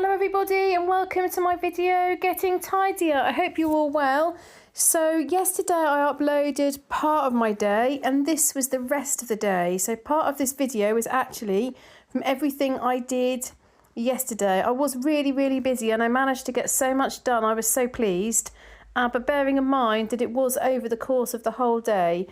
Hello everybody and welcome to my video Getting Tidier. I hope you're all well. So yesterday I uploaded part of my day and this was the rest of the day. So part of this video is actually from everything I did yesterday. I was really busy and I managed to get so much done. I was so pleased. But bearing in mind that it was over the course of the whole day,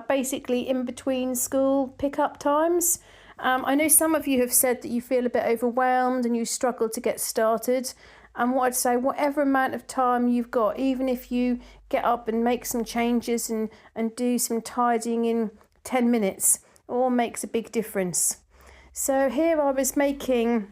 basically in between school pick-up times. I know some of you have said that you feel a bit overwhelmed and you struggle to get started. And what I'd say, whatever amount of time you've got, even if you get up and make some changes and do some tidying in 10 minutes, it all makes a big difference. So here I was making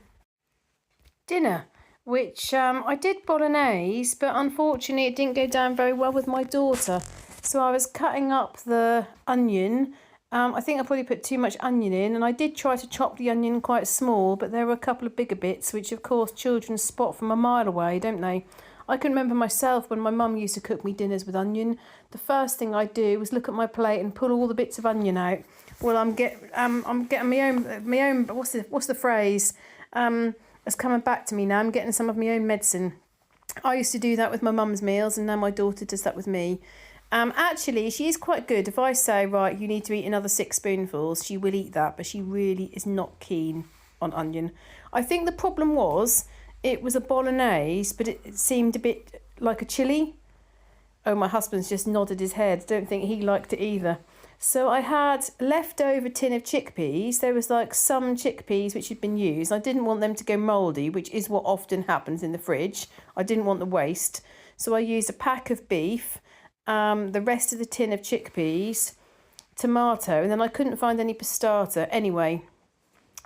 dinner, which I did bolognese, but unfortunately it didn't go down very well with my daughter. So I was cutting up the onion. I think I probably put too much onion in, and I did try to chop the onion quite small, but there were a couple of bigger bits, which of course children spot from a mile away, don't they? I can remember myself when my mum used to cook me dinners with onion. The first thing I'd do was look at my plate and pull all the bits of onion out. Well, I'm getting my own. What's the phrase? It's coming back to me now. I'm getting some of my own medicine. I used to do that with my mum's meals, and now my daughter does that with me. Actually, she is quite good. If I say, right, you need to eat another 6 spoonfuls, she will eat that, but she really is not keen on onion. I think the problem was, it was a bolognese, but it seemed a bit like a chilli. Oh, my husband's just nodded his head. Don't think he liked it either. So I had leftover tin of chickpeas. There was like some chickpeas which had been used. I didn't want them to go mouldy, which is what often happens in the fridge. I didn't want the waste. So I used a pack of beef, the rest of the tin of chickpeas, tomato, and then I couldn't find any pastata. Anyway,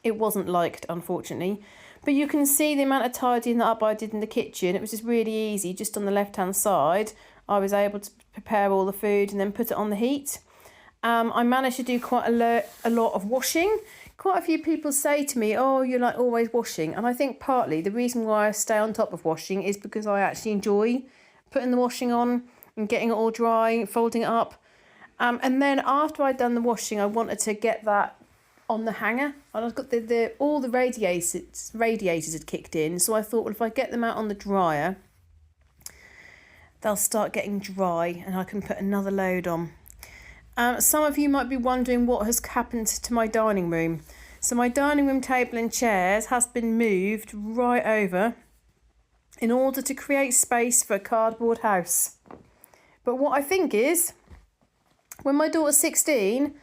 it wasn't liked, unfortunately. But you can see the amount of tidying up I did in the kitchen. It was just really easy. Just on the left-hand side, I was able to prepare all the food and then put it on the heat. I managed to do quite a lot of washing. Quite a few people say to me, oh, you're like always washing. And I think partly the reason why I stay on top of washing is because I actually enjoy putting the washing on and getting it all dry, folding it up. And then after I'd done the washing, I wanted to get that on the hanger. And I've got all the radiators had kicked in. So I thought, well, if I get them out on the dryer, they'll start getting dry and I can put another load on. Some of you might be wondering what has happened to my dining room. So my dining room table and chairs has been moved right over in order to create space for a cardboard house. But what I think is, when my daughter's 16,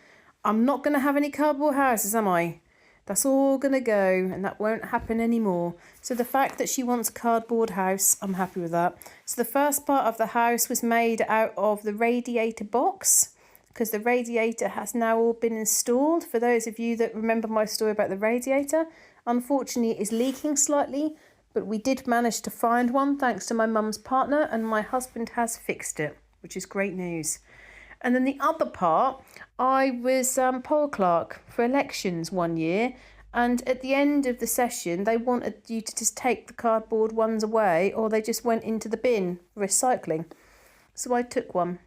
I'm not going to have any cardboard houses, am I? That's all going to go, and that won't happen anymore. So the fact that she wants a cardboard house, I'm happy with that. So the first part of the house was made out of the radiator box, because the radiator has now all been installed. For those of you that remember my story about the radiator, unfortunately it is leaking slightly, but we did manage to find one thanks to my mum's partner, and my husband has fixed it, which is great news. And then the other part, I was poll clerk for elections one year, and at the end of the session they wanted you to just take the cardboard ones away, or they just went into the bin for recycling. So I took one.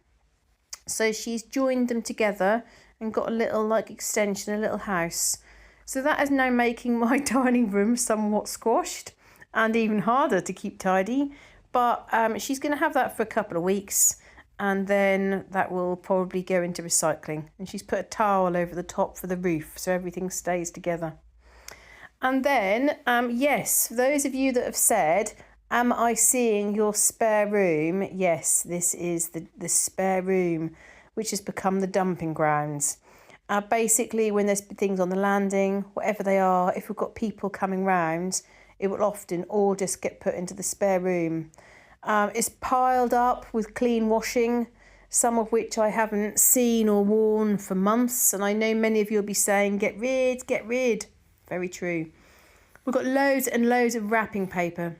So she's joined them together and got a little like extension, a little house. So that is now making my dining room somewhat squashed and even harder to keep tidy. But she's going to have that for a couple of weeks, and then that will probably go into recycling. And she's put a towel over the top for the roof, so everything stays together. And then, yes, for those of you that have said, am I seeing your spare room? Yes, this is the spare room, which has become the dumping grounds. Basically, when there's things on the landing, whatever they are, if we've got people coming round, it will often all just get put into the spare room. It's piled up with clean washing, some of which I haven't seen or worn for months. And I know many of you will be saying, get rid. Very true. We've got loads and loads of wrapping paper.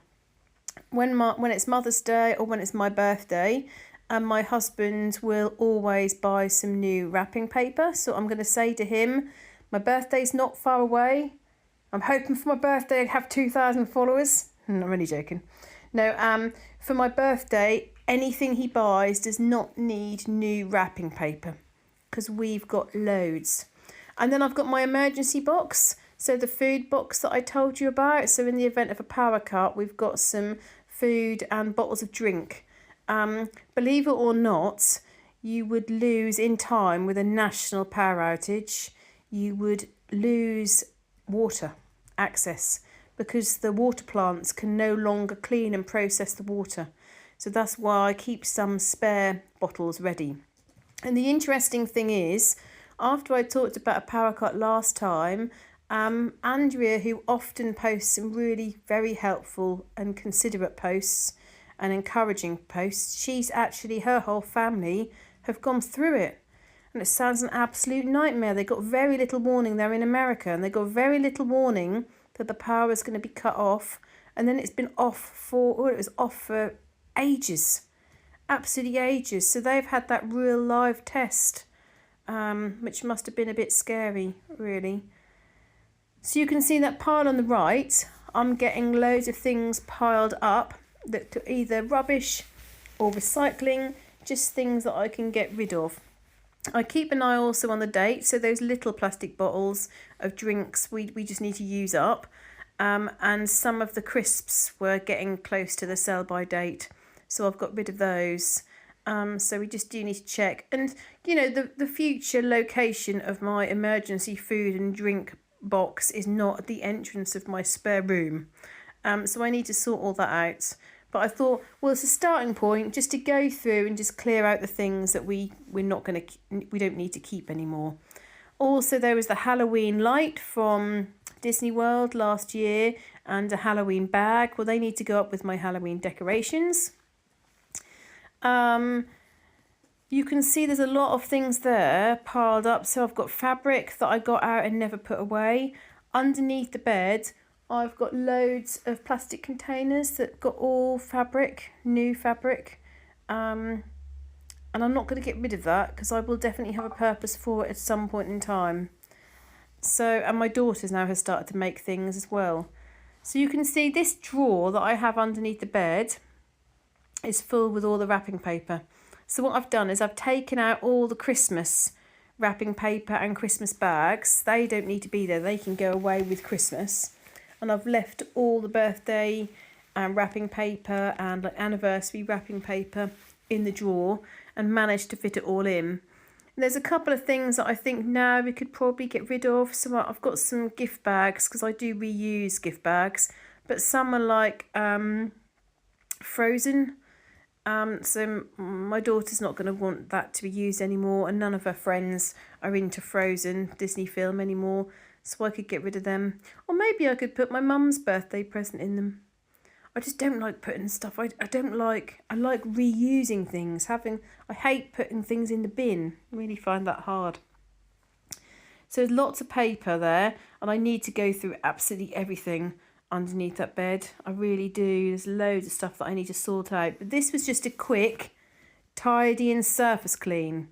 When it's Mother's Day or when it's my birthday, and my husband will always buy some new wrapping paper. So I'm going to say to him, my birthday's not far away. I'm hoping for my birthday I have 2,000 followers. I'm really joking. No, for my birthday, anything he buys does not need new wrapping paper because we've got loads. And then I've got my emergency box. So the food box that I told you about, so in the event of a power cut, we've got some food and bottles of drink. Believe it or not, you would lose in time with a national power outage, you would lose water access because the water plants can no longer clean and process the water. So that's why I keep some spare bottles ready. And the interesting thing is, after I talked about a power cut last time, Andrea, who often posts some really very helpful and considerate posts and encouraging posts, she's actually, her whole family have gone through it. And it sounds an absolute nightmare. They got very little warning. They're in America and they got very little warning that the power is going to be cut off. And then it's been off for ages, absolutely ages. So they've had that real live test, which must have been a bit scary, really. So you can see that pile on the right, I'm getting loads of things piled up that are either rubbish or recycling, just things that I can get rid of. I keep an eye also on the date, so those little plastic bottles of drinks we just need to use up, and some of the crisps were getting close to the sell by date, so I've got rid of those. So we just do need to check, and you know, the future location of my emergency food and drink box is not at the entrance of my spare room, so I need to sort all that out. But I thought, well, it's a starting point just to go through and just clear out the things that we don't need to keep anymore. Also, there was the Halloween light from Disney World last year and a Halloween bag. Well, they need to go up with my Halloween decorations. You can see there's a lot of things there piled up. So I've got fabric that I got out and never put away. Underneath the bed, I've got loads of plastic containers that got all fabric, new fabric. And I'm not going to get rid of that because I will definitely have a purpose for it at some point in time. So, and my daughters now have started to make things as well. So you can see this drawer that I have underneath the bed is full with all the wrapping paper. So what I've done is I've taken out all the Christmas wrapping paper and Christmas bags. They don't need to be there. They can go away with Christmas. And I've left all the birthday wrapping paper and like anniversary wrapping paper in the drawer and managed to fit it all in. And there's a couple of things that I think now we could probably get rid of. So I've got some gift bags because I do reuse gift bags, but some are like frozen. So my daughter's not going to want that to be used anymore, and none of her friends are into Frozen Disney film anymore, so I could get rid of them. Or maybe I could put my mum's birthday present in them. I just don't like putting stuff, I like reusing things. I hate putting things in the bin. I really find that hard. So there's lots of paper there, and I need to go through absolutely everything underneath that bed. I really do. There's loads of stuff that I need to sort out. But this was just a quick, tidy and surface clean.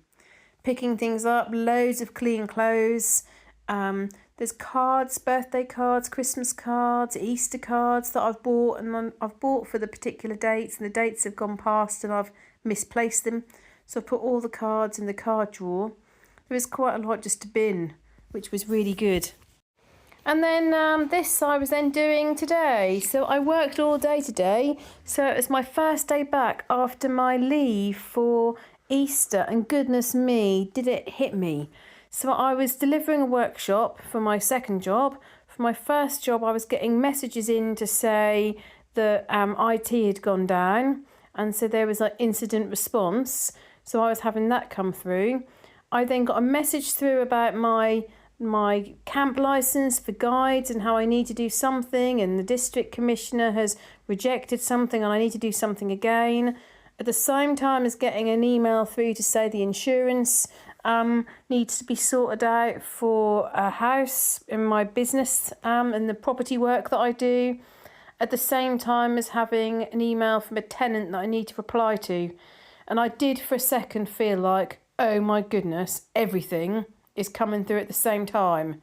Picking things up, loads of clean clothes. There's cards, birthday cards, Christmas cards, Easter cards that I've bought, and I've bought for the particular dates, and the dates have gone past and I've misplaced them. So I put all the cards in the card drawer. There was quite a lot just to bin, which was really good. And then this I was then doing today. So I worked all day today. So it was my first day back after my leave for Easter. And goodness me, did it hit me. So I was delivering a workshop for my second job. For my first job, I was getting messages in to say that IT had gone down. And so there was like incident response. So I was having that come through. I then got a message through about my camp license for guides and how I need to do something, and the district commissioner has rejected something and I need to do something again. At the same time as getting an email through to say the insurance needs to be sorted out for a house in my business and the property work that I do. At the same time as having an email from a tenant that I need to reply to. And I did for a second feel like, oh my goodness, everything is coming through at the same time.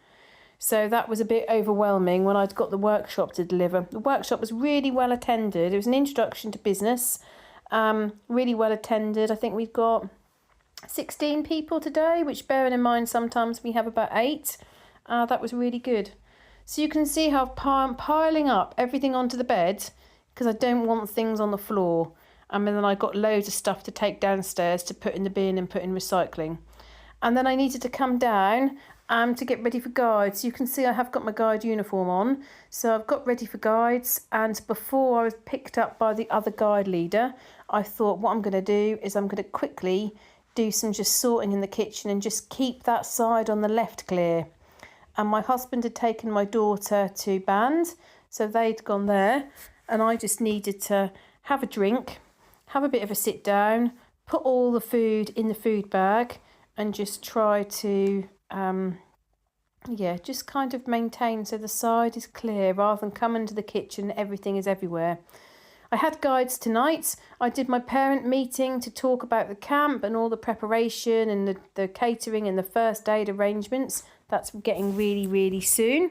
So that was a bit overwhelming when I'd got the workshop to deliver. The workshop was really well attended. It was an introduction to business, really well attended. I think we've got 16 people today, which bearing in mind sometimes we have about 8. That was really good. So you can see how I'm piling up everything onto the bed because I don't want things on the floor. And then I got loads of stuff to take downstairs to put in the bin and put in recycling. And then I needed to come down to get ready for guides. You can see I have got my guide uniform on. So I've got ready for guides, and before I was picked up by the other guide leader, I thought what I'm going to do is I'm going to quickly do some just sorting in the kitchen and just keep that side on the left clear. And my husband had taken my daughter to band, so they'd gone there, and I just needed to have a drink, have a bit of a sit down, put all the food in the food bag, and just try to just kind of maintain so the side is clear rather than come into the kitchen, everything is everywhere. I had guides tonight. I did my parent meeting to talk about the camp and all the preparation and the catering and the first aid arrangements. That's getting really, really soon.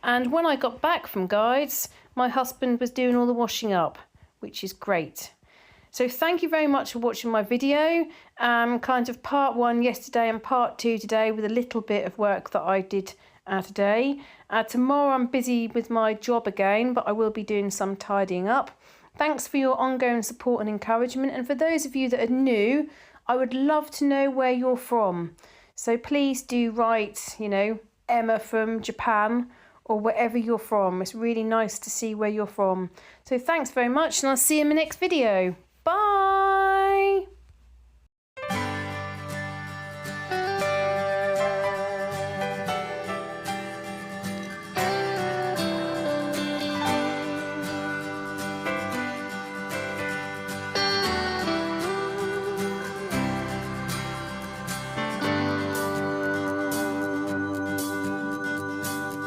And when I got back from guides, my husband was doing all the washing up, which is great. So thank you very much for watching my video. Kind of part 1 yesterday and part 2 today with a little bit of work that I did today. Tomorrow I'm busy with my job again, but I will be doing some tidying up. Thanks for your ongoing support and encouragement. And for those of you that are new, I would love to know where you're from. So please do write, Emma from Japan or wherever you're from. It's really nice to see where you're from. So thanks very much, and I'll see you in my next video.